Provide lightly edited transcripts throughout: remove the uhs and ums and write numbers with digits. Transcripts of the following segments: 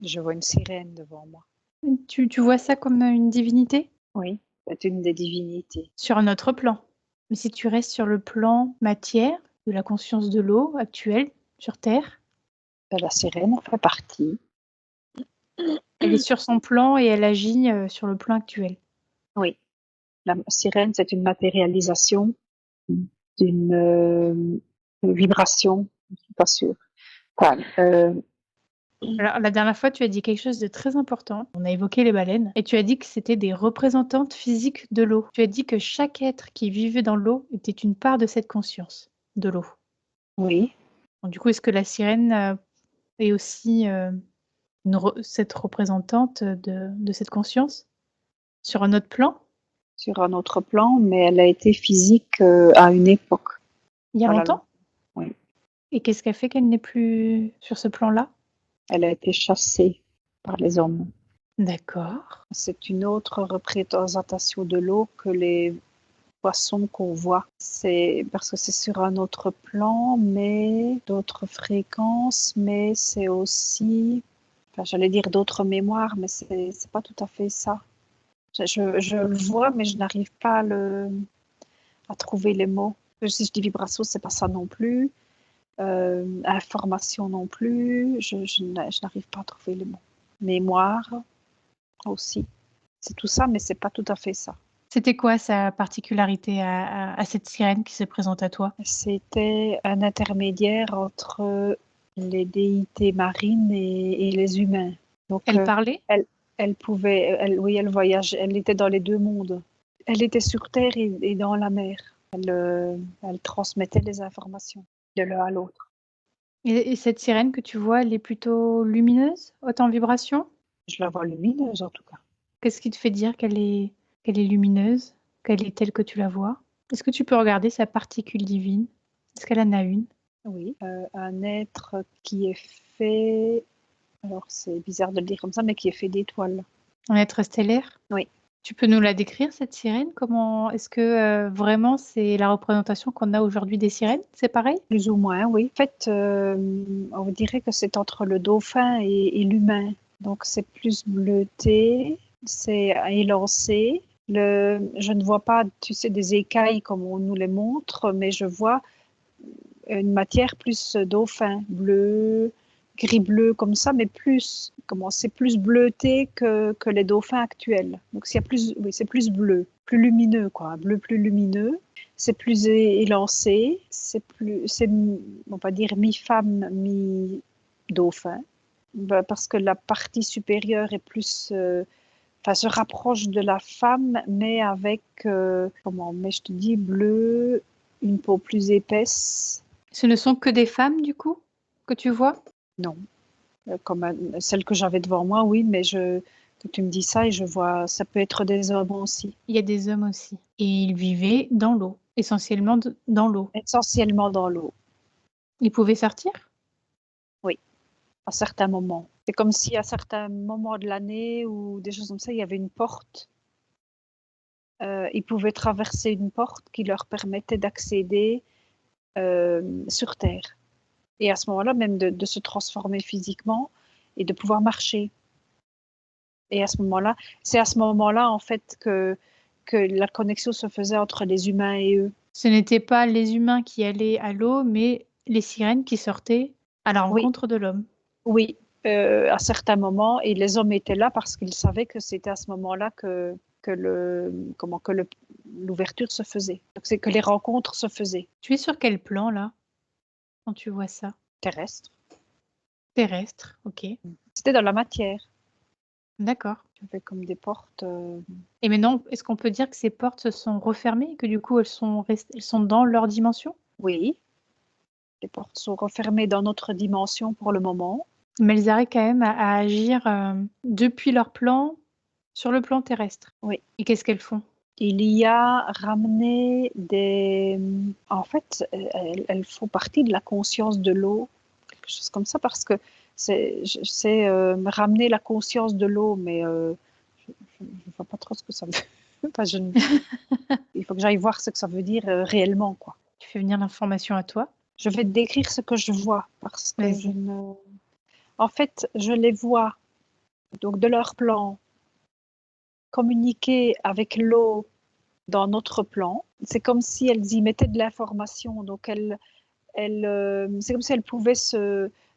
Je vois une sirène devant moi. Tu vois ça comme une divinité? Oui, c'est une des divinités. Sur un autre plan. Mais si tu restes sur le plan matière, de la conscience de l'eau actuelle, sur Terre, La sirène en fait partie. elle est sur son plan et elle agit sur le plan actuel. Oui, la sirène, c'est une matérialisation d'une vibration, je ne suis pas sûre. Enfin, Alors, la dernière fois, tu as dit quelque chose de très important. On a évoqué les baleines et tu as dit que c'était des représentantes physiques de l'eau. Tu as dit que chaque être qui vivait dans l'eau était une part de cette conscience de l'eau. oui, Donc, du coup, est-ce que la sirène est aussi cette représentante de cette conscience sur un autre plan, sur un autre plan, mais elle a été physique à une époque. il y a Voilà, longtemps? oui. Et qu'est-ce qui a fait qu'elle n'est plus sur ce plan-là? Elle a été chassée par les hommes. D'accord. C'est une autre représentation de l'eau que les poissons qu'on voit. C'est parce que c'est sur un autre plan, mais d'autres fréquences, mais c'est aussi, enfin, j'allais dire d'autres mémoires, mais c'est pas tout à fait ça. Je le vois, mais je n'arrive pas à trouver les mots. Si je dis vibration, c'est pas ça non plus. Information non plus. Je n'arrive pas à trouver les mots. Mémoire aussi. C'est tout ça, mais c'est pas tout à fait ça. C'était quoi sa particularité à cette sirène qui se présente à toi? C'était un intermédiaire entre les déités marines et les humains. Donc, Elle parlait? elle, elle pouvait, oui, elle voyage, elle était dans les deux mondes. Elle était sur Terre et dans la mer. Elle transmettait les informations de l'un à l'autre. Et cette sirène que tu vois, elle est plutôt lumineuse, haute en vibration? Je la vois lumineuse en tout cas. Qu'est-ce qui te fait dire qu'elle est lumineuse, qu'elle est telle que tu la vois? Est-ce que tu peux regarder sa particule divine? Est-ce qu'elle en a une? Oui, un être qui est fait, alors c'est bizarre de le dire comme ça, mais qui est fait d'étoiles. Un être stellaire? Oui. Tu peux nous la décrire, cette sirène? Comment est-ce que vraiment c'est la représentation qu'on a aujourd'hui des sirènes? C'est pareil? Plus ou moins, oui. En fait, on dirait que c'est entre le dauphin et l'humain. Donc, c'est plus bleuté, c'est élancé. Je ne vois pas, tu sais, des écailles comme on nous les montre, mais je vois une matière plus dauphin, bleu, gris-bleu comme ça, mais plus, comment, c'est plus bleuté que les dauphins actuels. Donc, oui, c'est plus bleu, plus lumineux, quoi, un bleu plus lumineux. C'est plus élancé, on va dire, mi-femme, mi-dauphin, parce que la partie supérieure est plus, enfin, se rapproche de la femme, mais avec, mais je te dis, bleu, une peau plus épaisse. Ce ne sont que des femmes, du coup, que tu vois? Non, comme celle que j'avais devant moi, oui, mais que tu me dis ça et je vois, ça peut être des hommes aussi. Il y a des hommes aussi. Et ils vivaient dans l'eau, essentiellement dans l'eau. Essentiellement dans l'eau, Ils pouvaient sortir? oui, à certains moments. C'est comme si à certains moments de l'année ou des choses comme ça, il y avait une porte. Ils pouvaient traverser une porte qui leur permettait d'accéder sur Terre. Et à ce moment-là, même de se transformer physiquement et de pouvoir marcher. Et à ce moment-là, c'est à ce moment-là, en fait, que la connexion se faisait entre les humains et eux. Ce n'étaient pas les humains qui allaient à l'eau, mais les sirènes qui sortaient à la Oui, rencontre de l'homme. oui, à certains moments. Et les hommes étaient là parce qu'ils savaient que c'était à ce moment-là que l'ouverture se faisait. Donc, c'est que les rencontres se faisaient. Tu es sur quel plan, là, quand tu vois ça? Terrestres. Terrestre, ok. C'était dans la matière. D'accord. Il y avait comme des portes. Et maintenant, est-ce qu'on peut dire que ces portes se sont refermées et que du coup, elles sont dans leur dimension? Oui, les portes sont refermées dans notre dimension pour le moment. Mais elles arrivent quand même à agir depuis leur plan, sur le plan terrestre. Oui. Et qu'est-ce qu'elles font? Il y a ramené des... En fait, elles font partie de la conscience de l'eau, quelque chose comme ça, parce que c'est ramener la conscience de l'eau, mais je ne vois pas trop ce que ça veut enfin, il faut que j'aille voir ce que ça veut dire réellement, quoi. Tu fais venir l'information à toi? Je vais te décrire ce que je vois, parce que Vas-y. En fait, je les vois donc de leur plan, communiquer avec l'eau dans notre plan. C'est comme si elles y mettaient de l'information. Donc c'est comme si elles pouvaient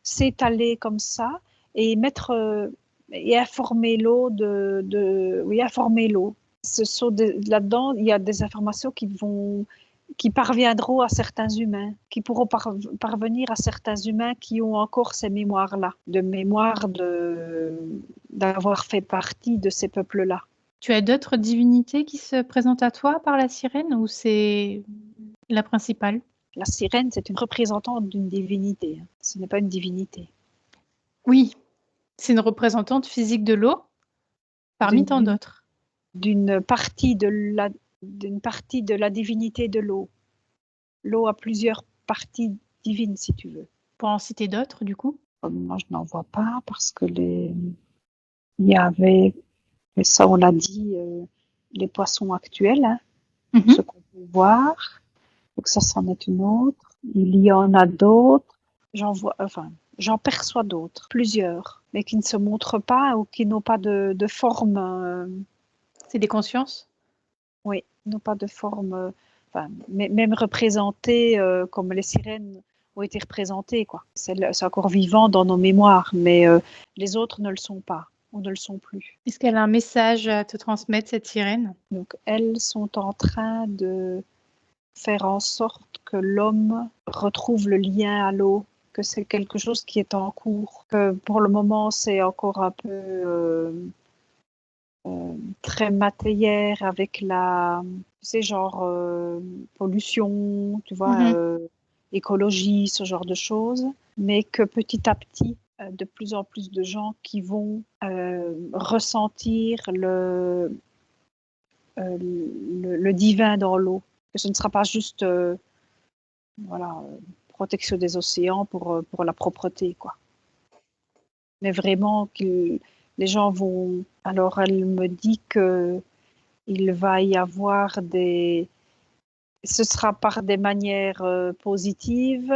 s'étaler comme ça et mettre et informer l'eau oui, informer l'eau. Là-dedans, il y a des informations qui parviendront à certains humains, qui pourront parvenir à certains humains qui ont encore ces mémoires-là, de mémoire d'avoir fait partie de ces peuples-là. Tu as d'autres divinités qui se présentent à toi par la sirène ou c'est la principale? La sirène, c'est une représentante d'une divinité. Ce n'est pas une divinité. Oui, c'est une représentante physique de l'eau parmi tant d'autres. D'une partie de la divinité de l'eau. L'eau a plusieurs parties divines, si tu veux. Pour en citer d'autres, du coup? Moi, je n'en vois pas parce que il y avait, et ça on l'a dit, les poissons actuels, hein, ce qu'on peut voir. Donc ça, c'en est une autre. Il y en a d'autres. J'en perçois d'autres, plusieurs, mais qui ne se montrent pas ou qui n'ont pas de forme. C'est des consciences? Oui, n'ont pas de forme, même représentées comme les sirènes ont été représentées, quoi. C'est encore vivant dans nos mémoires, mais les autres ne le sont pas, ou ne le sont plus. Est-ce qu'elle a un message à te transmettre, cette sirène? Donc, elles sont en train de faire en sorte que l'homme retrouve le lien à l'eau, que c'est quelque chose qui est en cours, que pour le moment, c'est encore un peu très matériel avec genre pollution, tu vois, écologie, ce genre de choses, mais que petit à petit, de plus en plus de gens qui vont ressentir le divin dans l'eau, que ce ne sera pas juste protection des océans pour la propreté, quoi. Mais vraiment que les gens vont. Alors, elle me dit que il va y avoir ce sera par des manières positives,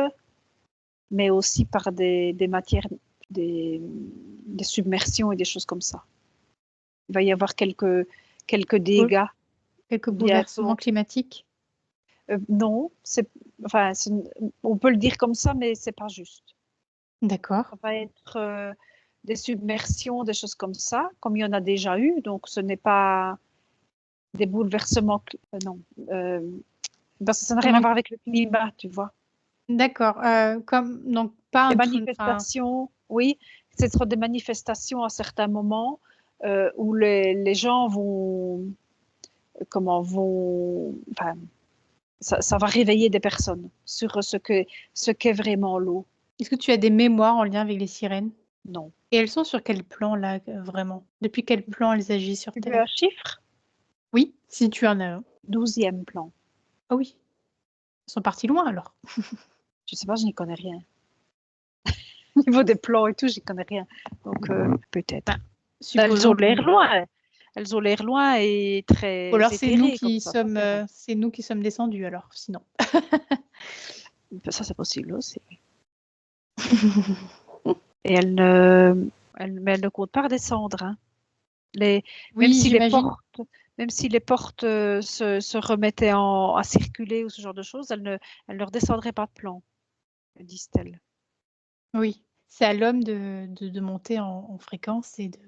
mais aussi par des matières, des submersions et des choses comme ça. Il va y avoir quelques dégâts. Quelques bouleversements climatiques? Non, on peut le dire comme ça, mais c'est pas juste. D'accord. Ça va être des submersions, des choses comme ça, comme il y en a déjà eu. Donc, ce n'est pas des bouleversements. Non. Parce que ça n'a rien à voir avec le climat, tu vois. D'accord. Donc, pas des manifestations, oui. Ce sera des manifestations à certains moments où les gens ça va réveiller des personnes sur ce qu'est vraiment l'eau. Est-ce que tu as des mémoires en lien avec les sirènes? Non. Et elles sont sur quel plan, là, vraiment? Depuis quel plan elles agissent sur Tu veux Terre? un chiffre? Oui, si tu en as un. 12e plan. Ah oui. Elles sont parties loin, alors. Je sais pas, je n'y connais rien. Au niveau des plans et tout, j'y connais rien. Donc, peut-être. Elles ont l'air loin. Elles ont l'air loin et très Ou alors c'est nous éthérées, qui sommes descendus, alors, sinon. Ça, c'est possible aussi. Et elles ne comptent pas redescendre. Hein. Oui, Même si les portes se remettaient à circuler ou ce genre de choses, elles ne redescendraient pas de plan, disent-elles. Oui, c'est à l'homme de monter en fréquence et de.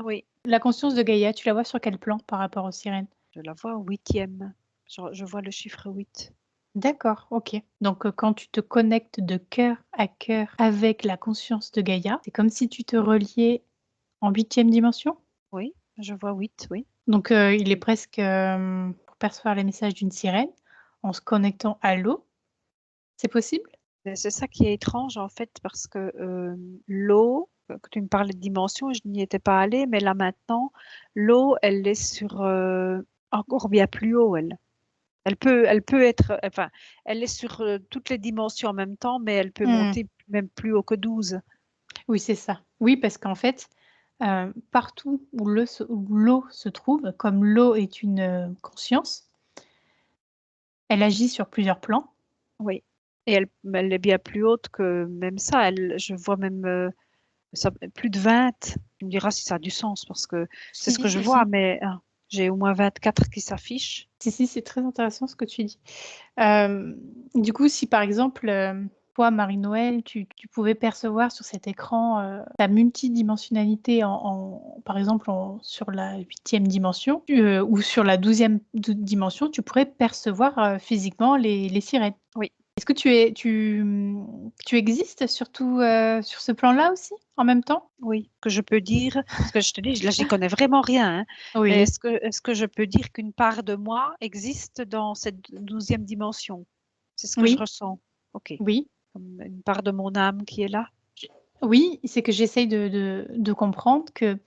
Oui. La conscience de Gaïa, tu la vois sur quel plan par rapport aux sirènes? Je la vois au 8e. Je vois le chiffre 8. D'accord, ok. Donc quand tu te connectes de cœur à cœur avec la conscience de Gaïa, c'est comme si tu te reliais en 8e dimension? Oui, je vois 8, oui. Donc il est presque pour percevoir les messages d'une sirène en se connectant à l'eau. C'est possible? C'est ça qui est étrange en fait, parce que l'eau, que tu me parlais de dimension, je n'y étais pas allée, mais là maintenant, l'eau, elle est sur encore bien plus haut, elle. Elle peut être, enfin, elle est sur toutes les dimensions en même temps, mais elle peut monter même plus haut que 12. Oui, c'est ça. Oui, parce qu'en fait, partout où l'eau se trouve, comme l'eau est une conscience, elle agit sur plusieurs plans. Oui. Et elle est bien plus haute que même ça. Je vois même plus de 20. Tu me diras si ça a du sens parce que c'est ce Si, que je si, vois, si. mais j'ai au moins 24 qui s'affichent. Si, c'est très intéressant ce que tu dis. Du coup, si par exemple, toi, Marie-Noël, tu pouvais percevoir sur cet écran la multidimensionnalité, par exemple sur la 8e dimension ou sur la 12e dimension, tu pourrais percevoir physiquement les sirènes. Oui, Est-ce que tu existes surtout sur ce plan-là aussi, en même temps? oui, que je peux dire, parce que je te dis, là, j'y connais vraiment rien, hein, mais Oui, est-ce que je peux dire qu'une part de moi existe dans cette 12e dimension? C'est ce que je oui, ressens. Ok, oui. comme une part de mon âme qui est là. Oui, c'est que j'essaye de comprendre que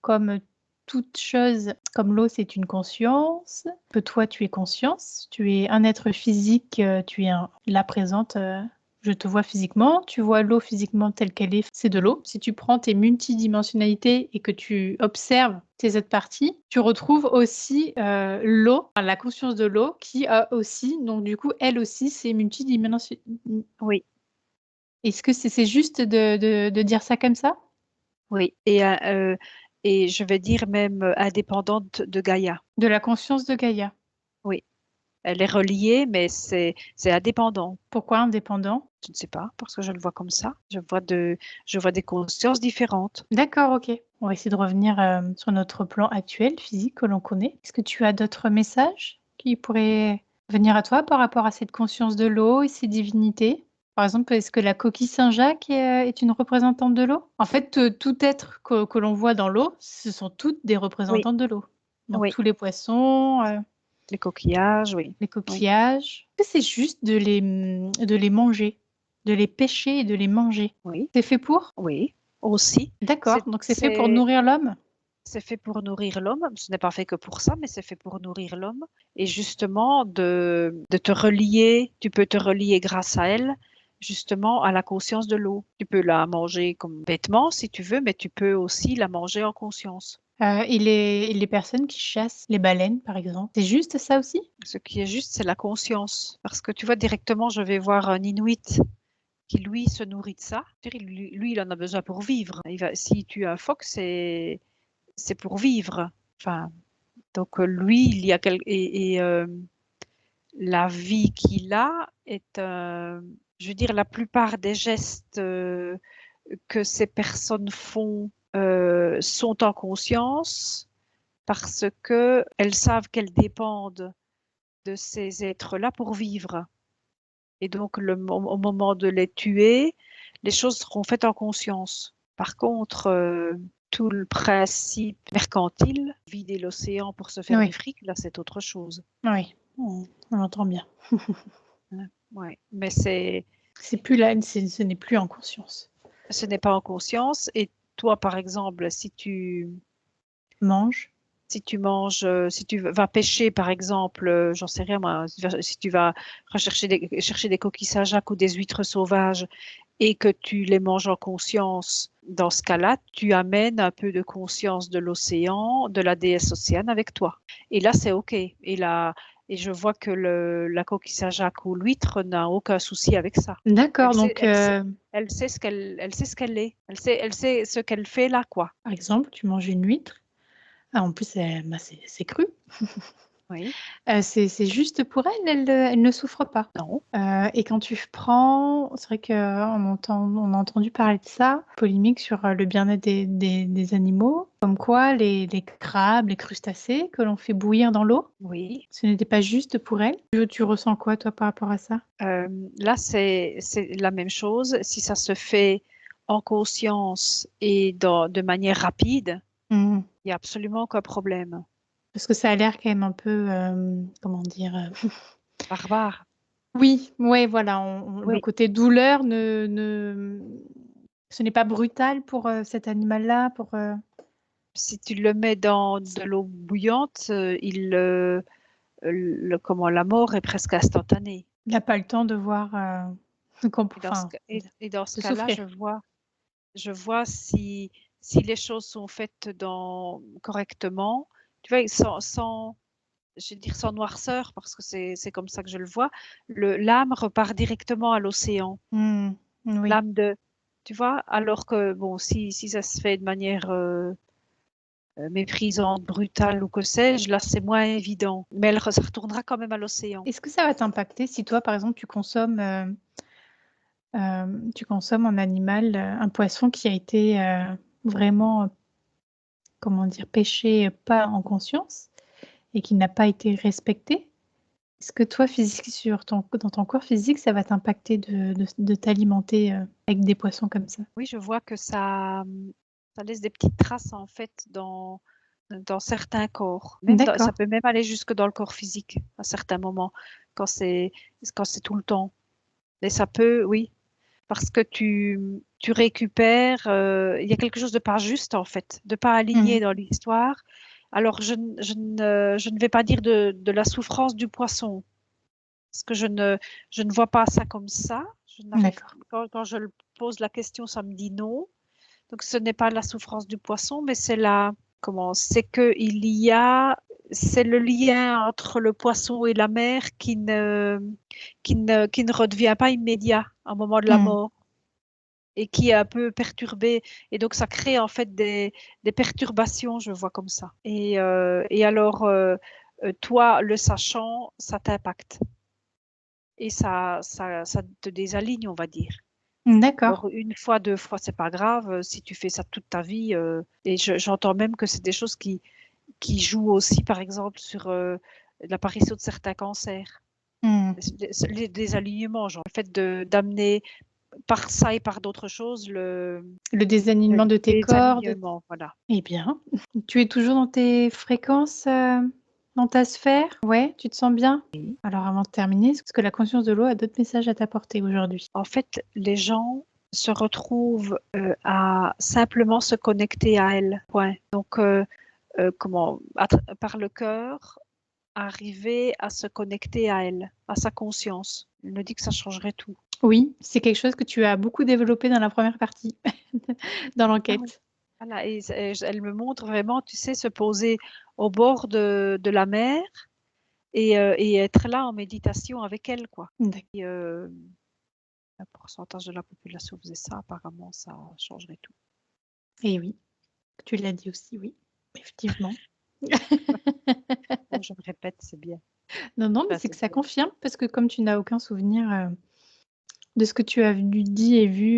comme toute chose, comme l'eau, c'est une conscience, que toi, tu es conscience, tu es un être physique, tu es là présente, je te vois physiquement, tu vois l'eau physiquement telle qu'elle est, c'est de l'eau. Si tu prends tes multidimensionnalités et que tu observes tes autres parties, tu retrouves aussi l'eau, enfin, la conscience de l'eau qui a aussi, donc du coup, elle aussi, c'est multidimensionnel. Oui, Est-ce que c'est juste de dire ça comme ça? oui. Et je vais dire même indépendante de Gaïa. De la conscience de Gaïa. Oui, elle est reliée, mais c'est indépendant. Pourquoi indépendant? Je ne sais pas, parce que je le vois comme ça. Je vois des consciences différentes. D'accord, ok. On va essayer de revenir sur notre plan actuel, physique, que l'on connaît. Est-ce que tu as d'autres messages qui pourraient venir à toi par rapport à cette conscience de l'eau et ses divinités? Par exemple, est-ce que la coquille Saint-Jacques est une représentante de l'eau? En fait, tout être que l'on voit dans l'eau, ce sont toutes des Oui, représentantes de l'eau. Donc oui. tous les poissons, Les coquillages, oui. les Oui, coquillages. Est-ce que c'est juste de les manger, de les pêcher et de les manger? oui, C'est fait pour? oui. Aussi, D'accord, c'est donc c'est fait pour c'est- nourrir l'homme? c'est fait pour nourrir l'homme. Ce n'est pas fait que pour ça, mais c'est fait pour nourrir l'homme. Et justement, de te relier, tu peux te relier grâce à elle, justement, à la conscience de l'eau. Tu peux la manger comme bêtement, si tu veux, mais tu peux aussi la manger en conscience. Et les personnes qui chassent les baleines, par exemple, c'est juste ça aussi? Ce qui est juste, c'est la conscience. Parce que tu vois, directement, je vais voir un Inuit qui, lui, se nourrit de ça. Je veux dire, lui, il en a besoin pour vivre. Si tu as un phoque, c'est pour vivre. Enfin, donc lui, il y a la vie qu'il a est, je veux dire, la plupart des gestes que ces personnes font sont en conscience parce que elles savent qu'elles dépendent de ces êtres-là pour vivre. Et donc, au moment de les tuer, les choses seront faites en conscience. Par contre, tout le principe mercantile, vider l'océan pour se faire du Oui, fric, là, c'est autre chose. oui, on entend bien. Hein. Ouais. Mais C'est plus là, ce n'est plus en conscience. ce n'est pas en conscience. Et toi, par exemple, Mange. si tu manges, si tu vas pêcher, par exemple, j'en sais rien moi, si tu vas chercher des coquilles Saint-Jacques ou des huîtres sauvages et que tu les manges en conscience, dans ce cas-là, tu amènes un peu de conscience de l'océan, de la déesse océane avec toi. Et là, c'est OK. Et je vois que la coquille Saint-Jacques ou l'huître n'a aucun souci avec ça. Elle D'accord, sait, donc elle sait, elle sait ce qu'elle est. Elle sait ce qu'elle fait là, quoi. par exemple, tu manges une huître. Ah, en plus, bah, c'est cru. Oui. C'est juste pour elle, elle ne souffre pas. Non. Et quand tu prends, c'est vrai qu'on on a entendu parler de ça, polémique sur le bien-être des animaux, comme quoi les crabes, les crustacés que l'on fait bouillir dans l'eau, Oui. ce n'était pas juste pour elles. Tu ressens quoi, toi, par rapport à ça? Là, c'est la même chose. Si ça se fait en conscience et de manière rapide, Mhm. il n'y a absolument aucun problème. Parce que ça a l'air quand même un peu, comment dire, Barbare. oui, ouais, voilà, le Oui. côté douleur ce n'est pas brutal pour cet animal-là, pour. Si tu le mets dans de l'eau bouillante, comment, la mort est presque instantanée. Il n'a pas le temps de voir, enfin, Et dans ce de cas-là, souffrir. je vois si les choses sont faites correctement, tu vois, je veux dire sans noirceur, parce que c'est comme ça que je le vois, l'âme repart directement à l'océan. Hmm, oui, L'âme de, tu vois? Alors que, bon, si ça se fait de manière méprisante, brutale ou que sais-je, là, c'est moins évident. Mais ça retournera quand même à l'océan. Est-ce que ça va t'impacter si toi, par exemple, tu consommes un animal, un poisson qui a été vraiment, comment dire, pêché pas en conscience et qui n'a pas été respecté? Est-ce que toi, dans ton corps physique, ça va t'impacter de t'alimenter avec des poissons comme ça? Oui, je vois que ça laisse des petites traces en fait dans certains corps. Ça D'accord. peut même aller jusque dans le corps physique à certains moments quand c'est tout le temps. Et ça peut, oui, parce que tu récupères, il y a quelque chose de pas juste en fait, de pas aligné Mmh. dans l'histoire. Alors je ne vais pas dire de la souffrance du poisson, parce que je ne vois pas ça comme ça. D'accord. Quand je le pose la question, ça me dit non. Donc ce n'est pas la souffrance du poisson, mais c'est que c'est le lien entre le poisson et la mer qui ne redevient pas immédiat au moment de la Mmh. mort et qui est un peu perturbé. Et donc ça crée en fait des perturbations, je vois comme ça. Et alors, toi, le sachant, ça t'impacte et ça te désaligne, on va dire. D'accord. Alors une fois, 2 fois, c'est pas grave, si tu fais ça toute ta vie, et j'entends même que c'est des choses qui jouent aussi, par exemple, sur, l'apparition de certains cancers. Mmh. Les alignements, genre le fait d'amener par ça et par d'autres choses Le le désalignement de tes cordes. désalignement, voilà. Eh bien, tu es toujours dans tes fréquences, dans ta sphère? Ouais, tu te sens bien? Oui. Alors avant de terminer, est-ce que la conscience de l'eau a d'autres messages à t'apporter aujourd'hui? En fait, les gens se retrouvent, à simplement se connecter à elle, point. Donc comment? Par le cœur, arriver à se connecter à elle, à sa conscience. Elle me dit que ça changerait tout. Oui, c'est quelque chose que tu as beaucoup développé dans la première partie, dans Ah oui. l'enquête. Voilà, et elle me montre vraiment, tu sais, se poser au bord de la mer et être là en méditation avec elle, quoi. D'ac Et un pourcentage de la population faisait ça, apparemment, ça changerait tout. et oui, tu l'as dit aussi, oui, effectivement. Bon, je me répète, c'est bien. Non, non, mais Enfin, c'est c'est que ça bien. confirme parce que comme tu n'as aucun souvenir, de ce que tu as vu dit et vu